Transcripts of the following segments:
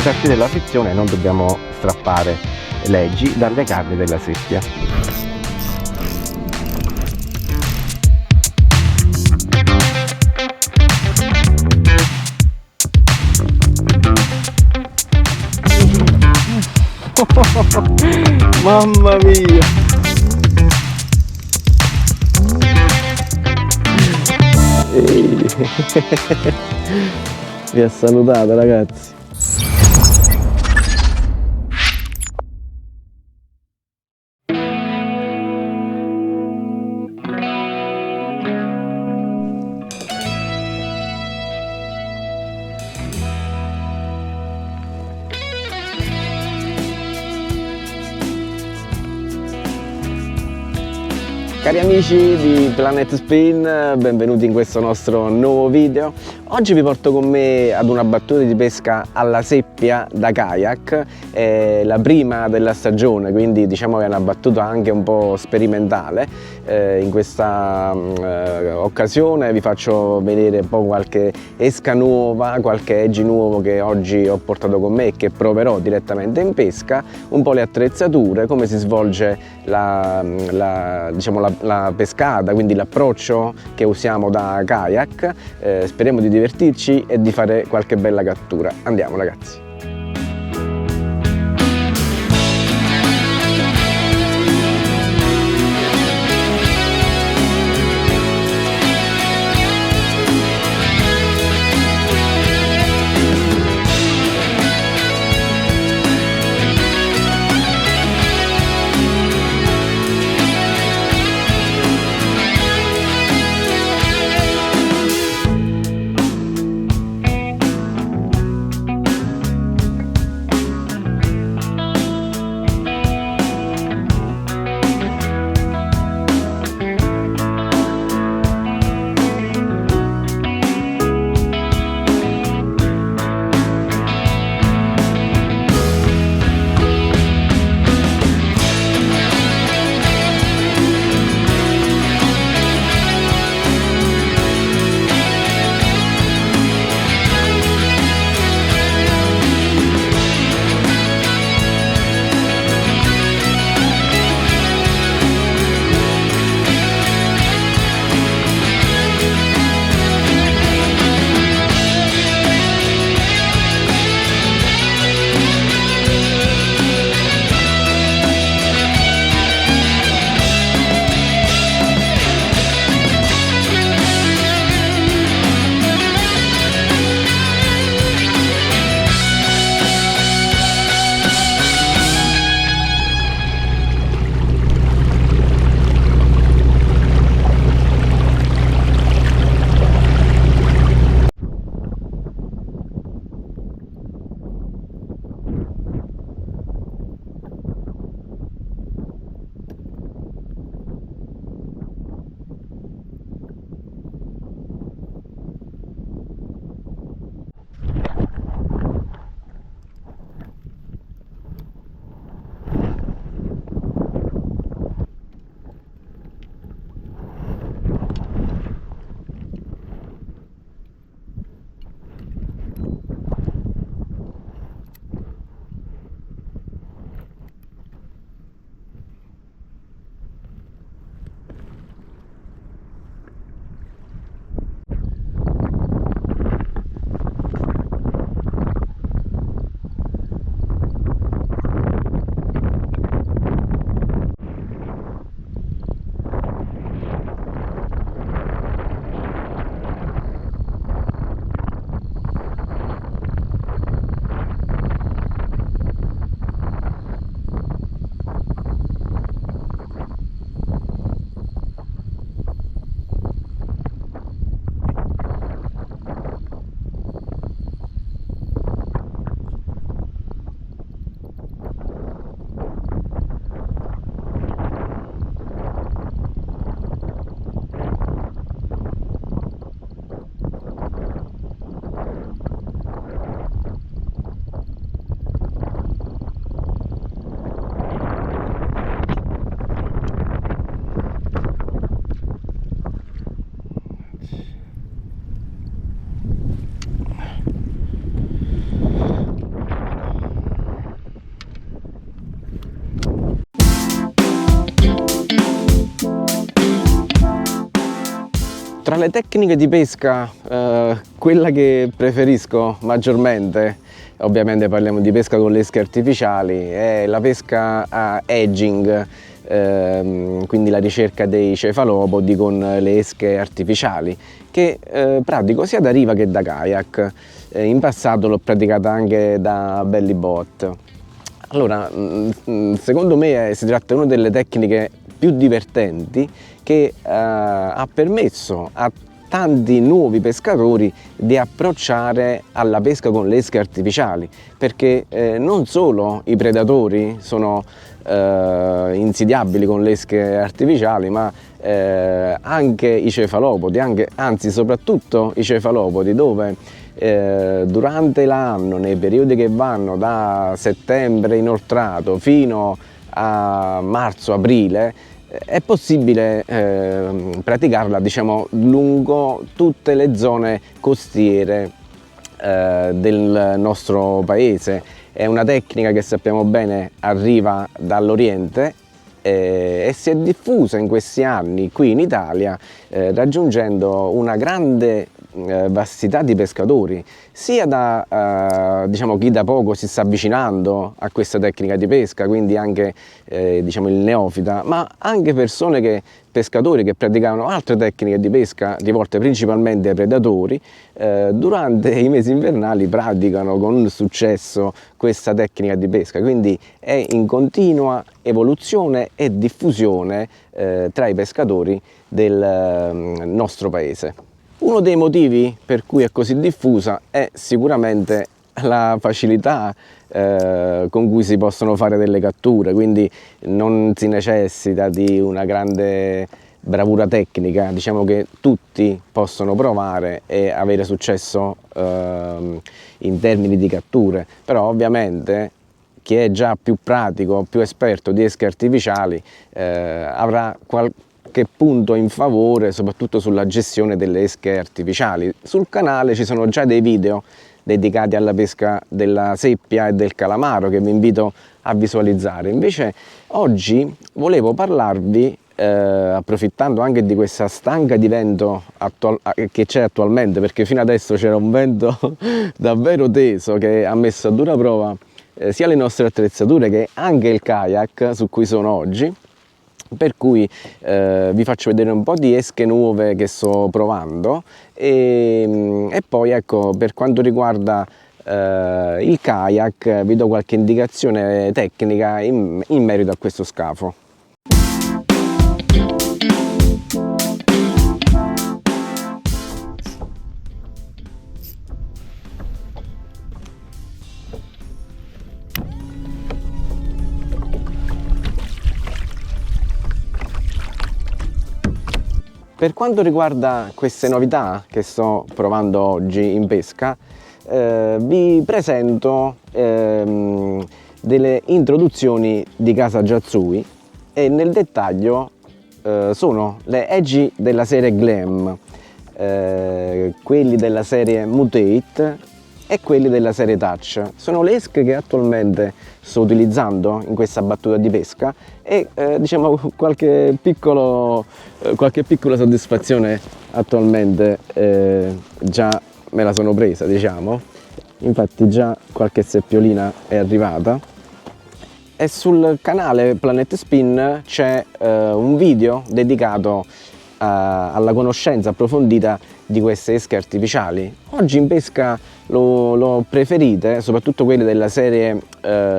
partire la frizione non dobbiamo strappare leggi dalle carni della seppia. Mamma mia! Vi ha salutato, ragazzi. Cari amici di Planet Spin, benvenuti in questo nostro nuovo video. Oggi vi porto con me ad una battuta di pesca alla seppia da kayak, è la prima della stagione, quindi diciamo che è una battuta anche un po' sperimentale. In questa occasione vi faccio vedere un po' qualche esca nuova, qualche edge nuovo che oggi ho portato con me e che proverò direttamente in pesca, un po' le attrezzature, come si svolge la pescata, quindi l'approccio che usiamo da kayak. Speriamo di divertirci e di fare qualche bella cattura. Andiamo, ragazzi! Tra le tecniche di pesca, quella che preferisco maggiormente, ovviamente parliamo di pesca con lesche artificiali, è la pesca a edging, quindi la ricerca dei cefalopodi con le esche artificiali, che pratico sia da riva che da kayak. In passato l'ho praticata anche da belly boat. Allora, secondo me si tratta di una delle tecniche più divertenti che ha permesso a tanti nuovi pescatori di approcciare alla pesca con le esche artificiali, perché non solo i predatori sono insidiabili con le esche artificiali, ma anche i cefalopodi, anzi soprattutto i cefalopodi, dove durante l'anno, nei periodi che vanno da settembre inoltrato fino a marzo-aprile, è possibile praticarla, diciamo, lungo tutte le zone costiere del nostro paese. È una tecnica che sappiamo bene arriva dall'Oriente e si è diffusa in questi anni qui in Italia, raggiungendo una grande vastità di pescatori, sia da diciamo, chi da poco si sta avvicinando a questa tecnica di pesca, quindi anche diciamo, il neofita, ma anche pescatori che praticavano altre tecniche di pesca rivolte principalmente ai predatori, durante i mesi invernali praticano con successo questa tecnica di pesca, quindi è in continua evoluzione e diffusione tra i pescatori del nostro paese. Uno dei motivi per cui è così diffusa è sicuramente la facilità con cui si possono fare delle catture, quindi non si necessita di una grande bravura tecnica, diciamo che tutti possono provare e avere successo in termini di catture, però ovviamente chi è già più pratico, più esperto di esche artificiali avrà qualche punto in favore, soprattutto sulla gestione delle esche artificiali. Sul canale ci sono già dei video dedicati alla pesca della seppia e del calamaro che vi invito a visualizzare. Invece oggi volevo parlarvi, approfittando anche di questa stanga di vento che c'è attualmente, perché fino adesso c'era un vento davvero teso che ha messo a dura prova sia le nostre attrezzature che anche il kayak su cui sono oggi, per cui vi faccio vedere un po' di esche nuove che sto provando e poi, ecco, per quanto riguarda il kayak vi do qualche indicazione tecnica in merito a questo scafo. Per quanto riguarda queste novità che sto provando oggi in pesca, vi presento delle introduzioni di casa Jatsui e nel dettaglio sono le edgy della serie Glam, quelli della serie Mutate e quelli della serie Touch. Sono le esche che attualmente sto utilizzando in questa battuta di pesca e diciamo qualche piccola soddisfazione attualmente già me la sono presa, diciamo. Infatti già qualche seppiolina è arrivata e sul canale Planet Spin c'è un video dedicato alla conoscenza approfondita di queste esche artificiali. Oggi in pesca l'ho preferite, soprattutto quelle della serie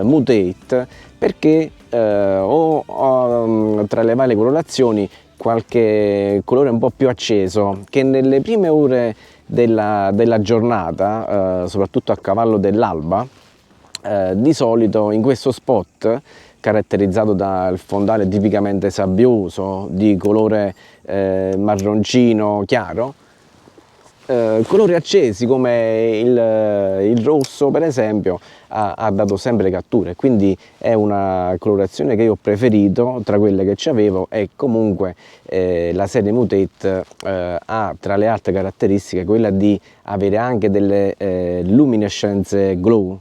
Mutate, perché ho tra le varie colorazioni qualche colore un po' più acceso che nelle prime ore della giornata, soprattutto a cavallo dell'alba, di solito in questo spot caratterizzato dal fondale tipicamente sabbioso di colore marroncino chiaro, colori accesi come il rosso per esempio ha dato sempre catture, quindi è una colorazione che io ho preferito tra quelle che ci avevo e comunque la serie Mutate ha tra le altre caratteristiche quella di avere anche delle luminescenze glow.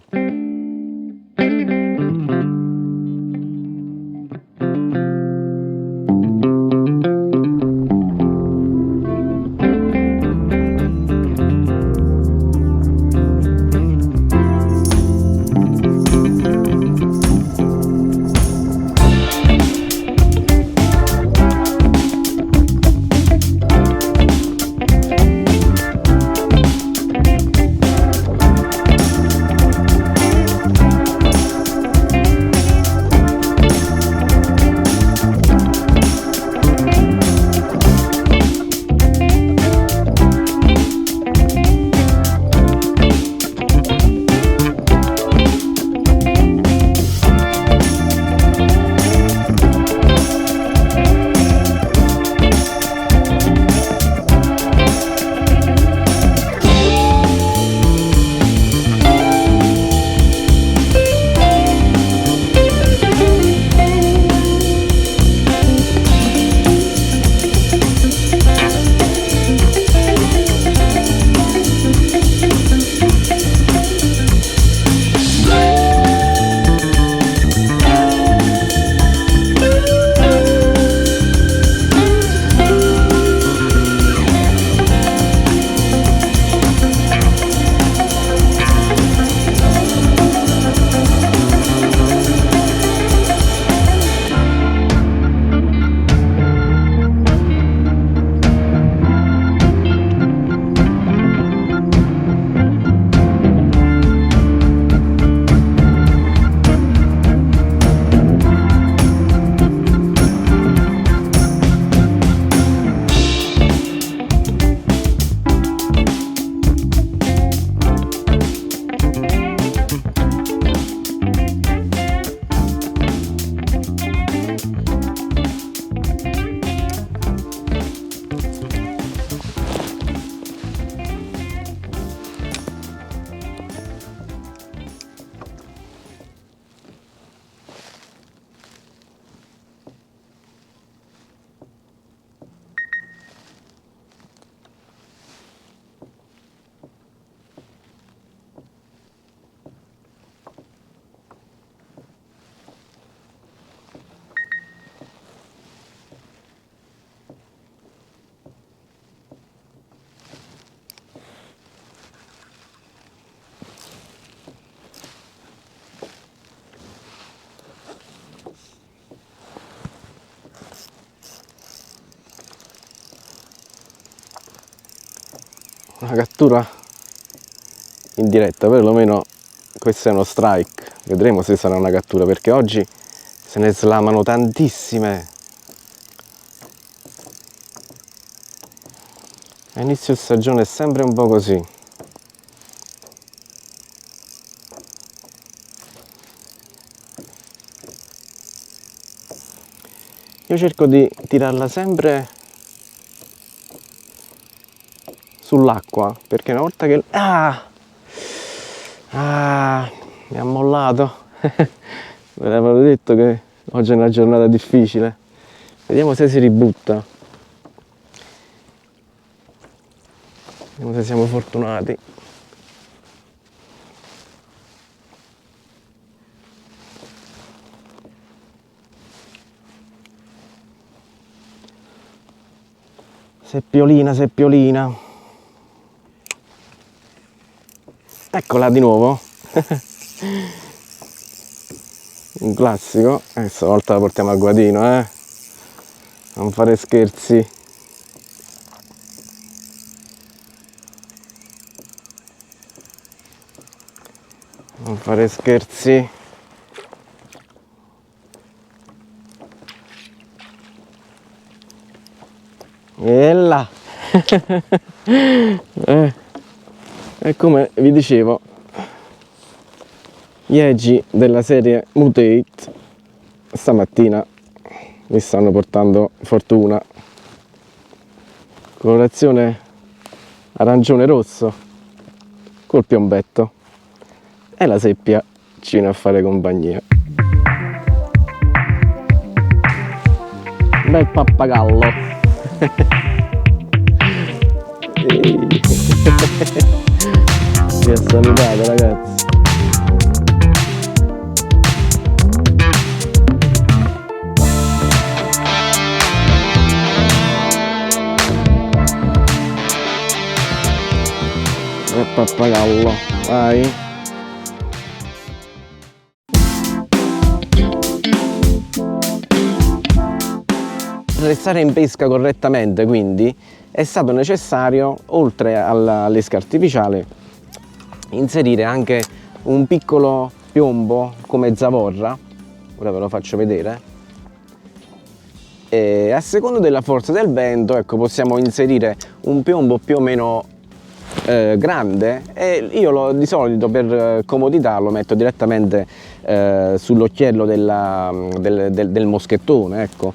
una cattura in diretta, perlomeno questo è uno strike, vedremo se sarà una cattura, perché oggi se ne slamano tantissime. A inizio stagione è sempre un po' così. Io cerco di tirarla sempre sull'acqua, perché una volta che... mi ha mollato. Ve l'avevo detto che oggi è una giornata difficile. Vediamo se si ributta. Vediamo se siamo fortunati. Seppiolina, seppiolina. Eccola di nuovo. Un classico. Stavolta la portiamo a guadino, eh. Non fare scherzi. Non fare scherzi. E là. E come vi dicevo, gli eggi della serie Mutate stamattina mi stanno portando fortuna. Colorazione arancione rosso col piombetto, e la seppia ci viene a fare compagnia. Bel pappagallo. Vi ha salutato, ragazzi. Bel pappagallo, vai. Per restare in pesca correttamente, quindi, è stato necessario, oltre all'esca artificiale, inserire anche un piccolo piombo come zavorra. Ora ve lo faccio vedere. E a seconda della forza del vento, ecco, possiamo inserire un piombo più o meno grande, e io di solito per comodità lo metto direttamente sull'occhiello del moschettone, ecco.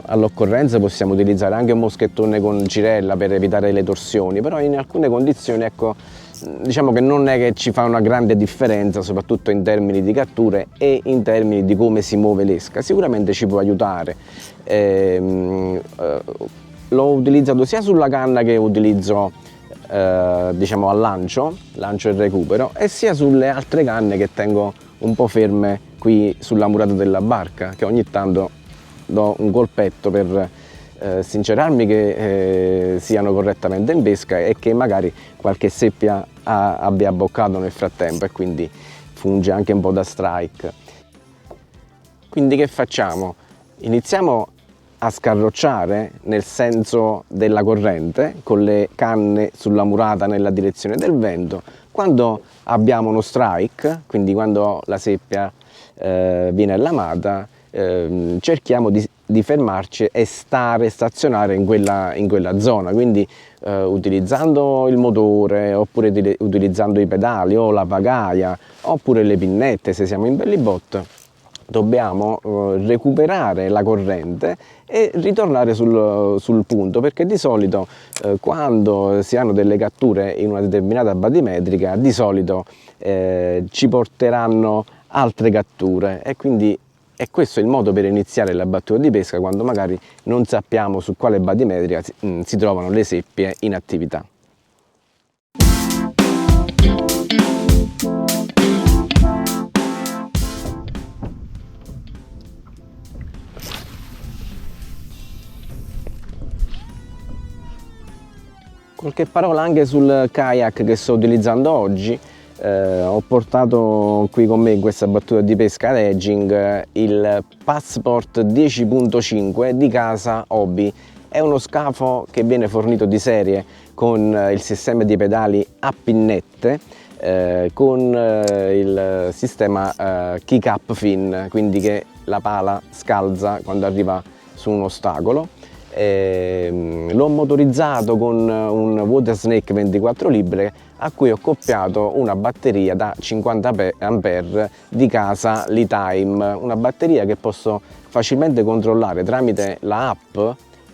All'occorrenza possiamo utilizzare anche un moschettone con girella per evitare le torsioni, però in alcune condizioni, ecco, diciamo che non è che ci fa una grande differenza, soprattutto in termini di catture e in termini di come si muove l'esca. Sicuramente ci può aiutare. L'ho utilizzato sia sulla canna che utilizzo diciamo al lancio e recupero, e sia sulle altre canne che tengo un po' ferme qui sulla murata della barca, che ogni tanto do un colpetto per sincerarmi che siano correttamente in pesca e che magari qualche seppia abbia abboccato nel frattempo, e quindi funge anche un po' da strike. Quindi che facciamo? Iniziamo a scarrocciare nel senso della corrente con le canne sulla murata nella direzione del vento. Quando abbiamo uno strike, quindi quando la seppia viene allamata, cerchiamo di fermarci e stazionare in quella zona, quindi utilizzando il motore, oppure utilizzando i pedali o la pagaia, oppure le pinnette se siamo in bellybot. Dobbiamo recuperare la corrente e ritornare sul punto, perché di solito quando si hanno delle catture in una determinata batimetrica, di solito ci porteranno altre catture, e quindi è questo il modo per iniziare la battuta di pesca quando magari non sappiamo su quale batimetrica si trovano le seppie in attività. Qualche parola anche sul kayak che sto utilizzando oggi. Ho portato qui con me in questa battuta di pesca ad edging il Passport 10.5 di Casa Hobby. È uno scafo che viene fornito di serie con il sistema di pedali a pinnette, con il sistema kick up fin, quindi che la pala scalza quando arriva su un ostacolo. L'ho motorizzato con un Watersnake 24 libre a cui ho accoppiato una batteria da 50 ampere di casa Litime, una batteria che posso facilmente controllare tramite la app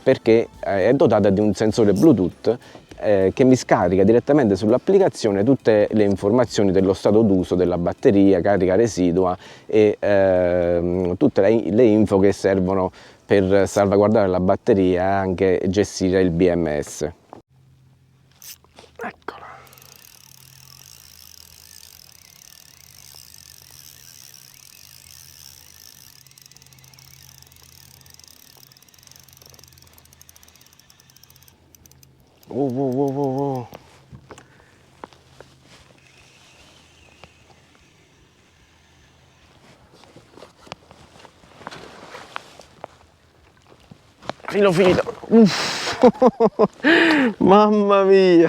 perché è dotata di un sensore Bluetooth che mi scarica direttamente sull'applicazione tutte le informazioni dello stato d'uso della batteria, carica residua e tutte le info che servono per salvaguardare la batteria e anche gestire il BMS. Eccola. Filo filo. Mamma mia,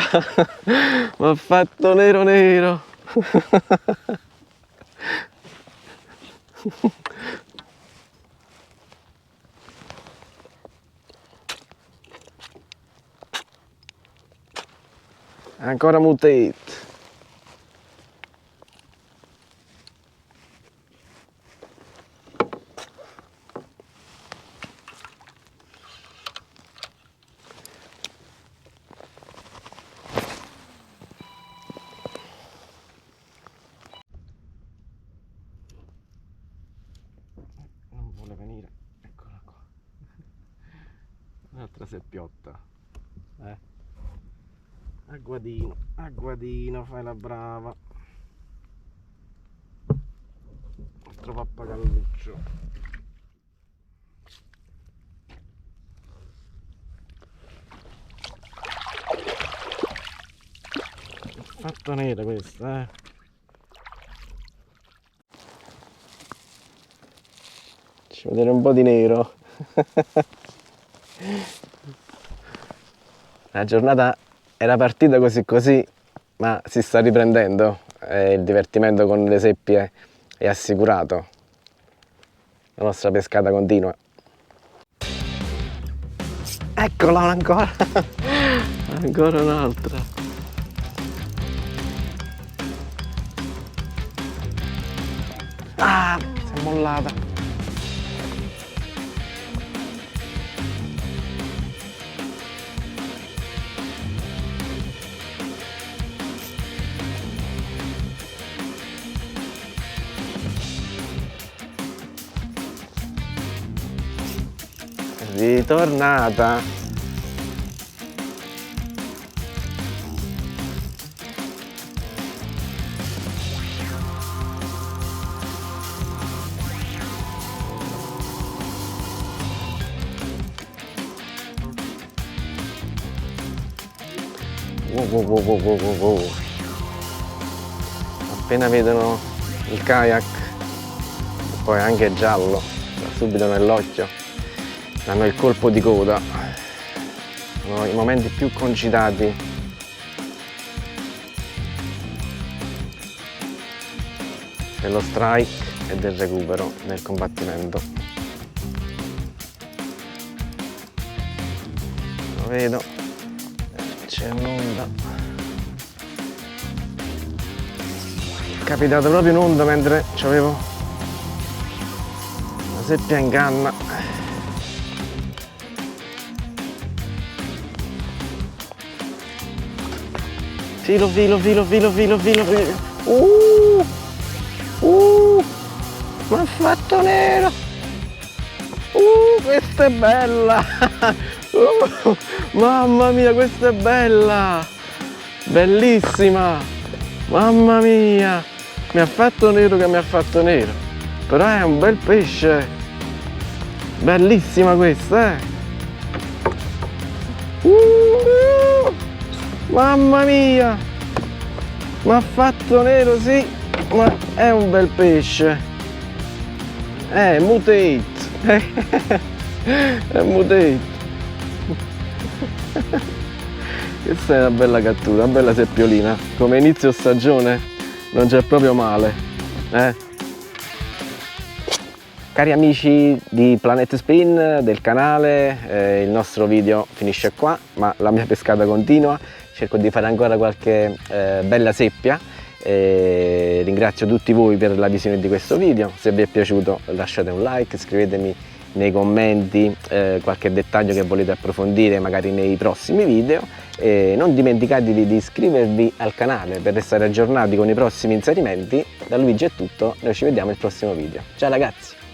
mi ha fatto nero nero. Ancora mutate. Non vuole venire, eccola qua. Un'altra seppiotta. A guadino, fai la brava. Altro pappagalluccio. Fatto nera questa, Faccio vedere un po' di nero. La giornata era partita così, ma si sta riprendendo e il divertimento con le seppie è assicurato. La nostra pescata continua. Eccola ancora! Ancora un'altra. Ah, si è mollata. Ritornata. Wow. Appena vedono il kayak, poi anche giallo, subito nell'occhio, danno il colpo di coda. Sono i momenti più concitati dello strike e del recupero nel combattimento. Lo vedo, c'è un'onda. È capitato proprio un'onda mentre c'avevo la seppia in canna. Filo. Mi ha fatto nero. Questa è bella. Mamma mia, questa è bella. Bellissima. Mamma mia. Mi ha fatto nero che mi ha fatto nero. Però è un bel pesce. Bellissima questa, Mamma mia! Mi ha fatto nero, sì, ma è un bel pesce. Mutate. È mutate. Questa è una bella cattura, una bella seppiolina. Come inizio stagione non c'è proprio male, eh? Cari amici di Planet Spin, del canale, il nostro video finisce qua, ma la mia pescata continua. Cerco di fare ancora qualche bella seppia. Ringrazio tutti voi per la visione di questo video. Se vi è piaciuto lasciate un like, scrivetemi nei commenti qualche dettaglio che volete approfondire magari nei prossimi video, e non dimenticatevi di iscrivervi al canale per restare aggiornati con i prossimi inserimenti. Da Luigi è tutto, noi ci vediamo al prossimo video. Ciao ragazzi!